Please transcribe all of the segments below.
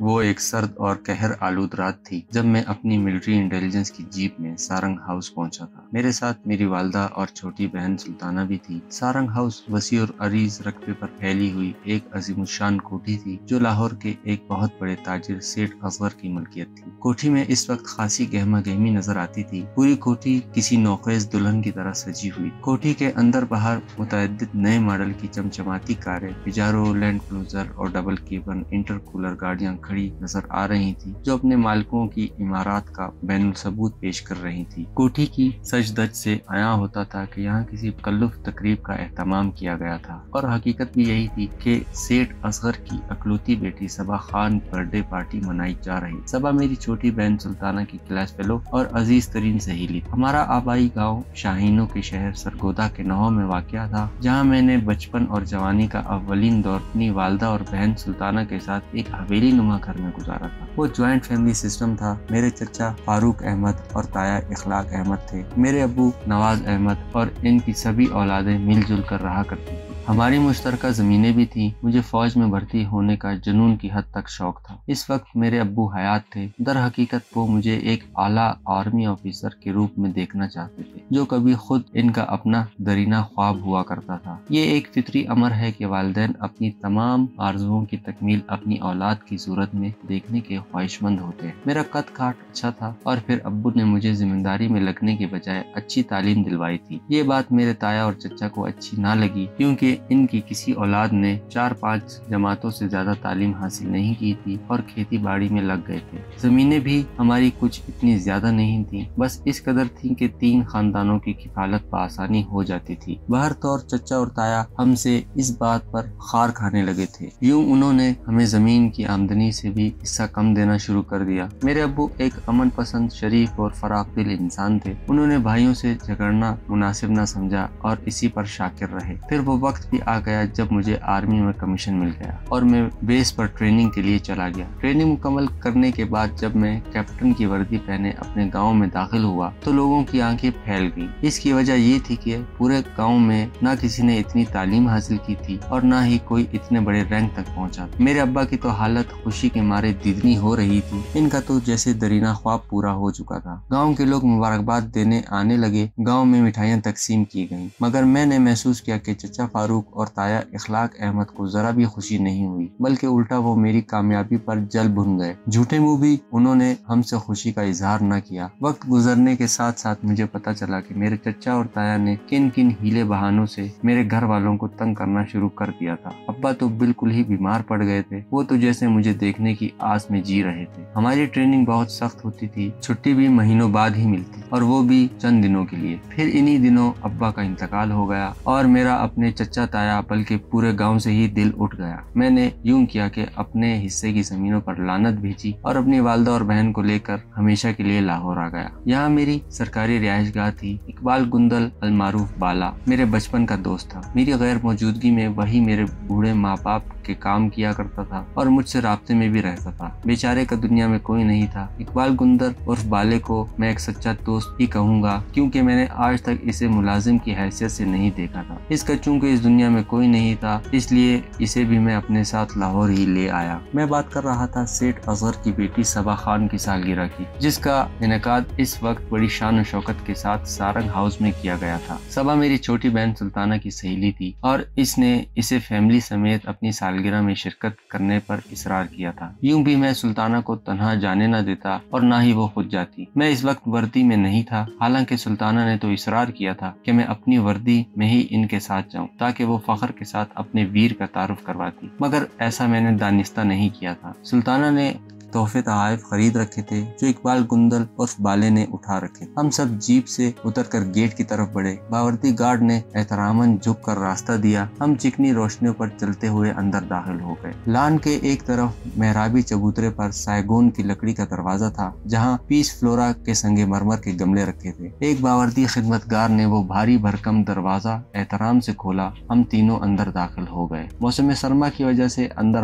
وہ ایک سرد اور قہر آلود رات تھی جب میں اپنی ملٹری انٹیلیجنس کی جیپ میں سارنگ ہاؤس پہنچا تھا۔ میرے ساتھ میری والدہ اور چھوٹی بہن سلطانہ بھی تھی۔ سارنگ ہاؤس وسیع اور عریض رقبے پر پھیلی ہوئی ایک عظیم الشان کوٹھی تھی جو لاہور کے ایک بہت بڑے تاجر سیٹھ اصغر کی ملکیت تھی۔ کوٹھی میں اس وقت خاصی گہما گہمی نظر آتی تھی۔ پوری کوٹھی کسی نوخیز دلہن کی طرح سجی ہوئی۔ کوٹھی کے اندر باہر متعدد نئے ماڈل کی چمچماتی کاریں، پجارو، لینڈ کروزر اور ڈبل کیبن انٹر کولر گاڑیاں کھڑی نظر آ رہی تھی جو اپنے مالکوں کی عمارات کا بین الثبوت پیش کر رہی تھی۔ کوٹھی کی سج دج سے عیاں ہوتا تھا کہ یہاں کسی تکلف تقریب کا اہتمام کیا گیا تھا، اور حقیقت بھی یہی تھی کہ سیٹھ اصغر کی اکلوتی بیٹی صبا خان کی برتھ ڈے پارٹی منائی جا رہی۔ صبا میری چھوٹی بہن سلطانہ کی کلاس فیلو اور عزیز ترین سہیلی۔ ہمارا آبائی گاؤں شاہینوں کے شہر سرگودا کے نہوں میں واقع تھا، جہاں میں نے بچپن اور جوانی کا اولین دور اپنی والدہ اور بہن سلطانہ کے ساتھ ایک حویلی نما گھر میں گزارا تھا۔ وہ جوائنٹ فیملی سسٹم تھا۔ میرے چچا فاروق احمد اور تایا اخلاق احمد تھے۔ میرے ابو نواز احمد اور ان کی سبھی اولادیں مل جل کر رہا کرتی تھی۔ ہماری مشترکہ زمینیں بھی تھیں۔ مجھے فوج میں بھرتی ہونے کا جنون کی حد تک شوق تھا۔ اس وقت میرے ابو حیات تھے۔ در حقیقت وہ مجھے ایک اعلیٰ آرمی آفیسر کے روپ میں دیکھنا چاہتے تھے، جو کبھی خود ان کا اپنا درینہ خواب ہوا کرتا تھا۔ یہ ایک فطری امر ہے کہ والدین اپنی تمام آرزوؤں کی تکمیل اپنی اولاد کی صورت میں دیکھنے کے خواہش مند ہوتے ہیں۔ میرا قد کاٹ اچھا تھا اور پھر ابو نے مجھے ذمہ داری میں لگنے کے بجائے اچھی تعلیم دلوائی تھی۔ یہ بات میرے تایا اور چچا کو اچھی نہ لگی، کیونکہ ان کی کسی اولاد نے 4-5 جماعتوں سے زیادہ تعلیم حاصل نہیں کی تھی اور کھیتی باڑی میں لگ گئے تھے۔ زمینیں بھی ہماری کچھ اتنی زیادہ نہیں تھیں، بس اس قدر تھیں کہ 3 خاندانوں کی کفالت بآسانی ہو جاتی تھی۔ بہر طور چچا اور تایا ہم سے اس بات پر خار کھانے لگے تھے۔ یوں انہوں نے ہمیں زمین کی آمدنی سے بھی حصہ کم دینا شروع کر دیا۔ میرے ابو ایک امن پسند، شریف اور فراخ دل انسان تھے۔ انہوں نے بھائیوں سے جھگڑنا مناسب نہ سمجھا اور اسی پر شاکر رہے۔ پھر وہ وقت بھی آ گیا جب مجھے آرمی میں کمیشن مل گیا اور میں بیس پر ٹریننگ کے لیے چلا گیا۔ ٹریننگ مکمل کرنے کے بعد جب میں کیپٹن کی وردی پہنے اپنے گاؤں میں داخل ہوا تو لوگوں کی آنکھیں پھیل گئیں۔ اس کی وجہ یہ تھی کہ پورے گاؤں میں نہ کسی نے اتنی تعلیم حاصل کی تھی اور نہ ہی کوئی اتنے بڑے رینک تک پہنچا۔ میرے ابا کی تو حالت خوشی کے مارے دیدنی ہو رہی تھی۔ ان کا تو جیسے درینہ خواب پورا ہو چکا تھا۔ گاؤں کے لوگ مبارکباد دینے آنے لگے، گاؤں میں مٹھائیاں تقسیم کی گئیں، مگر میں نے محسوس کیا کہ چچا فاروق اور تایا اخلاق احمد کو ذرا بھی خوشی نہیں ہوئی، بلکہ الٹا وہ میری کامیابی پر جل بھن گئے۔ جھوٹے منہ بھی انہوں نے ہم سے خوشی کا اظہار نہ کیا۔ وقت گزرنے کے ساتھ ساتھ مجھے پتا چلا کہ میرے چچا اور تایا نے کن کن ہیلے بہانوں سے میرے گھر والوں کو تنگ کرنا شروع کر دیا تھا۔ ابا تو بالکل ہی بیمار پڑ گئے تھے، وہ تو جیسے مجھے دیکھنے کی آس میں جی رہے تھے۔ ہماری ٹریننگ بہت سخت ہوتی تھی، چھٹی بھی مہینوں بعد ہی ملتی اور وہ بھی چند دنوں کے لیے۔ پھر انہی دنوں ابا کا انتقال ہو گیا اور میرا اپنے چچا تایا بلکہ پورے گاؤں سے ہی دل اٹھ گیا۔ میں نے یوں کیا کہ اپنے حصے کی زمینوں پر لعنت بھیجی اور اپنی والدہ اور بہن کو لے کر ہمیشہ کے لیے لاہور آ گیا۔ یہاں میری سرکاری رہائش گاہ تھی۔ اقبال گندل المعروف بالا میرے بچپن کا دوست تھا۔ میری غیر موجودگی میں وہی میرے بوڑھے ماں باپ کے کام کیا کرتا تھا اور مجھ سے رابطے میں بھی رہتا تھا۔ بیچارے کا دنیا میں کوئی نہیں تھا۔ اقبال گندل عرف بالے کو میں ایک سچا دوست ہی کہوں گا، کیونکہ میں نے آج تک اسے ملازم کی حیثیت سے نہیں دیکھا تھا۔ اس کا چونکہ اس دنیا میں کوئی نہیں تھا، اس لیے اسے بھی میں اپنے ساتھ لاہور ہی لے آیا۔ میں بات کر رہا تھا سیٹھ اصغر کی بیٹی صبا خان کی سالگرہ کی، جس کا انعقاد اس وقت بڑی شان و شوکت کے ساتھ سارنگ ہاؤس میں کیا گیا تھا۔ صبا میری چھوٹی بہن سلطانہ کی سہیلی تھی اور اس نے اسے فیملی سمیت اپنی سالگرہ میں شرکت کرنے پر اصرار کیا تھا۔ یوں بھی میں سلطانہ کو تنہا جانے نہ دیتا اور نہ ہی وہ خود جاتی۔ میں اس وقت وردی میں نہیں تھا، حالانکہ سلطانہ نے تو اصرار کیا تھا کہ میں اپنی وردی میں ہی ان کے ساتھ جاؤں تاکہ وہ فخر کے ساتھ اپنے ویر کا تعارف کرواتی، مگر ایسا میں نے دانستہ نہیں کیا تھا۔ سلطانہ نے تحفے تحائف خرید رکھے تھے جو اقبال گندل اور بالے نے اٹھا رکھے۔ ہم سب جیپ سے اتر کر گیٹ کی طرف بڑھے۔ باوردی گارڈ نے احتراماً جھک کر راستہ دیا۔ ہم چکنی روشنیوں پر چلتے ہوئے اندر داخل ہو گئے۔ لان کے ایک طرف محرابی چبوترے پر سائگون کی لکڑی کا دروازہ تھا، جہاں پیس فلورا کے سنگ مرمر کے گملے رکھے تھے۔ ایک باوردی خدمتگار نے وہ بھاری بھرکم دروازہ احترام سے کھولا۔ ہم تینوں اندر داخل ہو گئے۔ موسم سرما کی وجہ سے اندر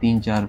3-4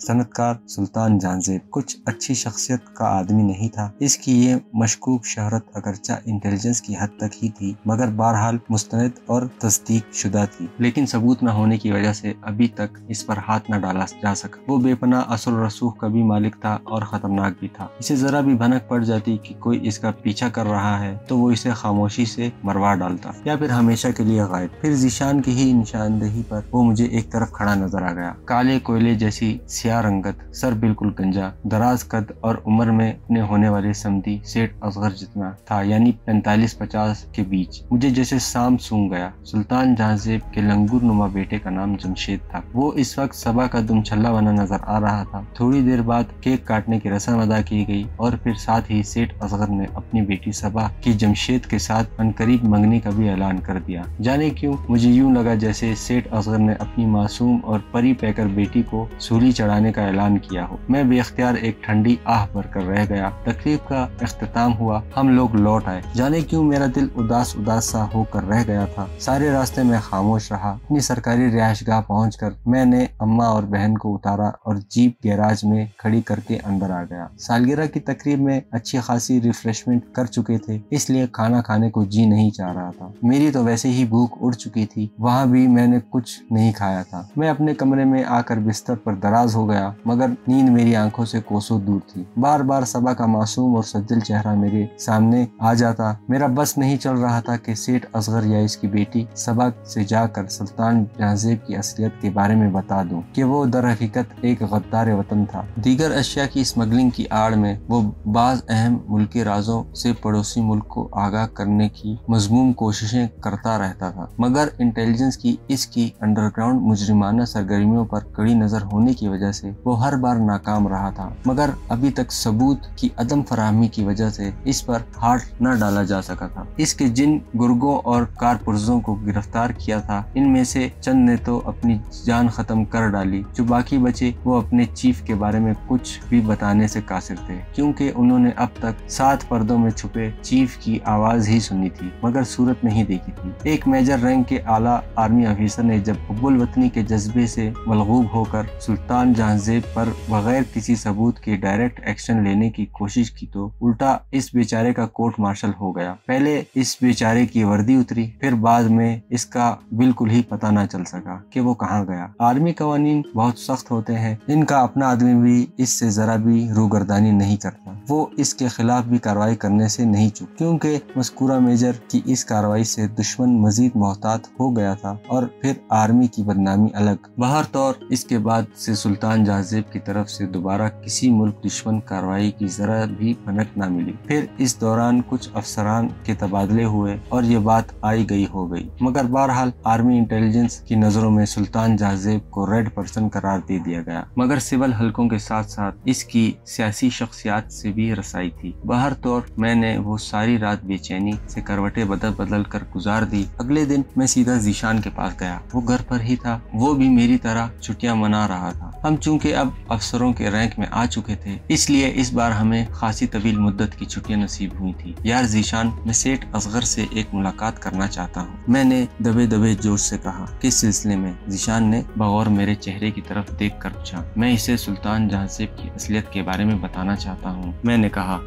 صنعتکار سلطان جہانزیب کچھ اچھی شخصیت کا آدمی نہیں تھا۔ اس کی یہ مشکوک شہرت اگرچہ انٹیلیجنس کی حد تک ہی تھی مگر بہرحال مستند اور تصدیق شدہ تھی، لیکن ثبوت نہ ہونے کی وجہ سے ابھی تک اس پر ہاتھ نہ ڈالا جا سکا۔ وہ بے پناہ اثر و رسوخ کا بھی مالک تھا اور خطرناک بھی تھا۔ اسے ذرا بھی بھنک پڑ جاتی کہ کوئی اس کا پیچھا کر رہا ہے تو وہ اسے خاموشی سے مروا ڈالتا یا پھر ہمیشہ کے لیے غائب۔ پھر ذیشان کی ہی نشاندہی پر وہ مجھے ایک طرف کھڑا نظر آ گیا، کالے کوئلے جیسی سیاہ رنگت، سر بالکل گنجا، دراز قد اور عمر میں اپنے ہونے والے سمتی سیٹھ اصغر جتنا تھا، یعنی 45-50 کے بیچ۔ مجھے جیسے سام سونگ گیا۔ سلطان جہانزیب کے لنگور نما بیٹے کا نام جمشید تھا۔ وہ اس وقت صبا کا دم چھلا بنا نظر آ رہا تھا۔ تھوڑی دیر بعد کیک کاٹنے کی رسم ادا کی گئی اور پھر ساتھ ہی سیٹھ اصغر نے اپنی بیٹی صبا کی جمشید کے ساتھ عنقریب منگنی کا بھی اعلان کر دیا۔ جانے کیوں مجھے یوں لگا جیسے سیٹھ اصغر نے اپنی معصوم اور پری پیکر بیٹی کو سولی چڑھانے کا اعلان کیا ہو۔ میں بے اختیار ایک ٹھنڈی آہ بھر کر رہ گیا۔ تقریب کا اختتام ہوا، ہم لوگ لوٹ آئے۔ جانے کیوں میرا دل اداس سا ہو کر رہ گیا تھا۔ سارے راستے میں خاموش رہا۔ اپنی سرکاری رہائش گاہ پہنچ کر میں نے اماں اور بہن کو اتارا اور جیپ گیراج میں کھڑی کر کے اندر آ گیا۔ سالگرہ کی تقریب میں اچھی خاصی ریفریشمنٹ کر چکے تھے، اس لیے کھانا کھانے کو جی نہیں چاہ رہا تھا۔ میری تو ویسے ہی بھوک اڑ چکی تھی، وہاں بھی میں نے کچھ نہیں کھایا تھا۔ میں اپنے کمرے میں آ کر بستر پر دراز ہو گیا مگر نیند میری آنکھوں سے کوسوں دور تھی۔ بار بار صبا کا معصوم اور سجل چہرہ میرے سامنے آ جاتا۔ میرا بس نہیں چل رہا تھا کہ سیٹھ اصغر یا اس کی بیٹی صبا سے جا کر سلطان جہانزیب کی اصلیت کے بارے میں بتا دوں کہ وہ در حقیقت ایک غدار وطن تھا۔ دیگر اشیاء کی اسمگلنگ کی آڑ میں وہ بعض اہم ملکی رازوں سے پڑوسی ملک کو آگاہ کرنے کی مذموم کوششیں کرتا رہتا تھا، مگر انٹیلیجنس کی اس کی انڈر گراؤنڈ مجرمانہ سرگرمیوں پر کڑی نظر ہونے کی وجہ سے وہ ہر بار ناکام رہا تھا، مگر ابھی تک ثبوت کی عدم فراہمی کی وجہ سے اس پر ہاتھ نہ ڈالا جا سکا تھا۔ اس کے جن گرگوں اور کارپرزوں کو گرفتار کیا تھا ان میں سے چند نے تو اپنی جان ختم کر ڈالی، جو باقی بچے وہ اپنے چیف کے بارے میں کچھ بھی بتانے سے قاصر تھے، کیونکہ انہوں نے اب تک 7 پردوں میں چھپے چیف کی آواز ہی سنی تھی مگر صورت نہیں دیکھی تھی۔ ایک میجر رینک کے اعلیٰ آرمی افیسر نے جب حب الوطنی کے جذبے سے ملغوب ہو کر سلطان جہانزیب پر بغیر کسی ثبوت کے ڈائریکٹ ایکشن لینے کی کوشش کی تو الٹا اس بیچارے کا کورٹ مارشل ہو گیا۔ پہلے اس بیچارے کی وردی اتری، پھر بعد میں اس کا بالکل ہی پتہ نہ چل سکا کہ وہ کہاں گیا۔ آرمی قوانین بہت سخت ہوتے ہیں، ان کا اپنا آدمی بھی اس سے ذرا بھی روگردانی نہیں کرتا۔ وہ اس کے خلاف بھی کارروائی کرنے سے نہیں چوک، کیونکہ مذکورہ میجر کی اس کارروائی سے دشمن مزید محتاط ہو گیا تھا اور پھر آرمی کی بدنامی الگ۔ بہر طور اس کے بعد سے سلطان جہانزیب کی طرف سے دوبارہ کسی ملک دشمن کارروائی کی ذرا بھی بھنک نہ ملی۔ پھر اس دوران کچھ افسران کے تبادلے ہوئے اور یہ بات آئی گئی ہو گئی، مگر بہرحال آرمی انٹیلیجنس کی نظروں میں سلطان جہانزیب کو ریڈ پرسن قرار دے دیا گیا، مگر سول حلقوں کے ساتھ ساتھ اس کی سیاسی شخصیات سے بھی رسائی تھی۔ بہر طور میں نے وہ ساری رات بے چینی سے کروٹیں بدل کر گزار دی۔ اگلے دن میں سیدھا ذیشان کے پاس گیا، وہ گھر پر ہی تھا، وہ بھی میری طرح چھٹیاں منا رہا تھا۔ ہم چونکہ اب افسروں کے رینک میں آ چکے تھے، اس لیے اس بار ہمیں خاصی طویل مدت کی چھٹیاں نصیب ہوئی تھی۔ یار ذیشان، میں سیٹھ اصغر سے ایک ملاقات کرنا چاہتا ہوں، میں نے دبے دبے جوش سے کہا۔ کس سلسلے میں؟ ذیشان نے بغور میرے چہرے کی طرف دیکھ کر پوچھا۔ میں اسے سلطان جہانزیب کی اصلیت کے بارے میں بتانا چاہتا ہوں، میں نے کہا۔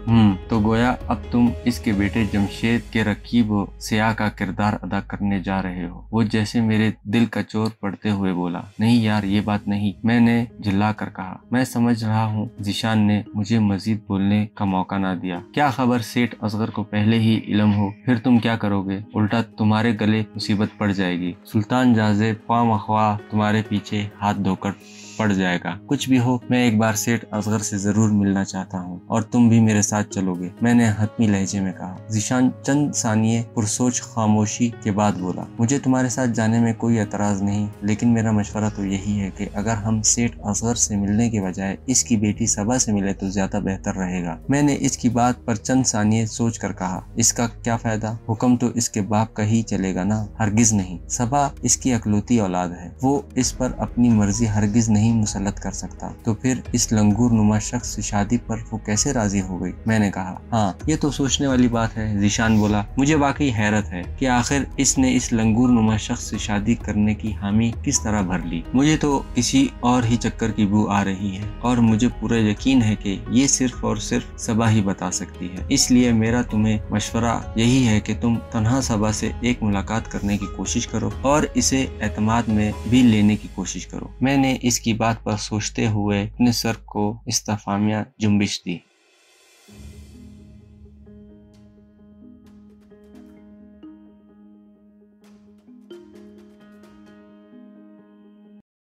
تو گویا اب تم اس کے بیٹے جمشید کے رقیب و سیاہ کا کردار ادا کرنے جا رہے ہو؟ وہ جیسے میرے دل کا چور پڑتے ہوئے بولا۔ نہیں یار، یہ بات نہیں، میں نے جھلا کر کہا۔ میں سمجھ رہا ہوں۔ ذیشان نے مجھے مزید بولنے کا موقع نہ دیا۔ کیا خبر سیٹھ اصغر کو پہلے ہی علم ہو، پھر تم کیا کرو گے؟ الٹا تمہارے گلے مصیبت پڑ جائے گی۔ سلطان جہانزیب خواہ مخواہ تمہارے پیچھے ہاتھ دھو کر پڑ جائے گا۔ کچھ بھی ہو، میں ایک بار سیٹھ اصغر سے ضرور ملنا چاہتا ہوں، اور تم بھی میرے ساتھ چلو گے، میں نے حتمی لہجے میں کہا۔ ذیشان چند ثانیے پرسوچ خاموشی کے بعد بولا، مجھے تمہارے ساتھ جانے میں کوئی اعتراض نہیں، لیکن میرا مشورہ تو یہی ہے کہ اگر ہم سیٹھ اصغر سے ملنے کے بجائے اس کی بیٹی صبا سے ملے تو زیادہ بہتر رہے گا۔ میں نے اس کی بات پر چند ثانیے سوچ کر کہا، اس کا کیا فائدہ؟ حکم تو اس کے باپ کا ہی چلے گا نا؟ ہرگز نہیں، صبا اس کی اکلوتی اولاد ہے، وہ اس پر اپنی مرضی ہرگز نہیں نہیں مسلط کر سکتا، تو پھر اس لنگور نما شخص سے شادی پر وہ کیسے راضی ہو گئی؟ میں نے کہا ہاں یہ تو سوچنے والی بات ہے۔ ذیشان بولا مجھے واقعی حیرت ہے کہ آخر اس نے اس لنگور نما شخص سے شادی کرنے کی حامی کس طرح بھر لی۔ مجھے تو کسی اور ہی چکر کی بو آ رہی ہے اور مجھے پورا یقین ہے کہ یہ صرف اور صرف صبا ہی بتا سکتی ہے۔ اس لیے میرا تمہیں مشورہ یہی ہے کہ تم تنہا صبا سے ایک ملاقات کرنے کی کوشش کرو اور اسے اعتماد میں بھی لینے کی کوشش کرو۔ میں نے اس کی بات پر سوچتے ہوئے اپنے سر کو استفہامیہ جنبش دی۔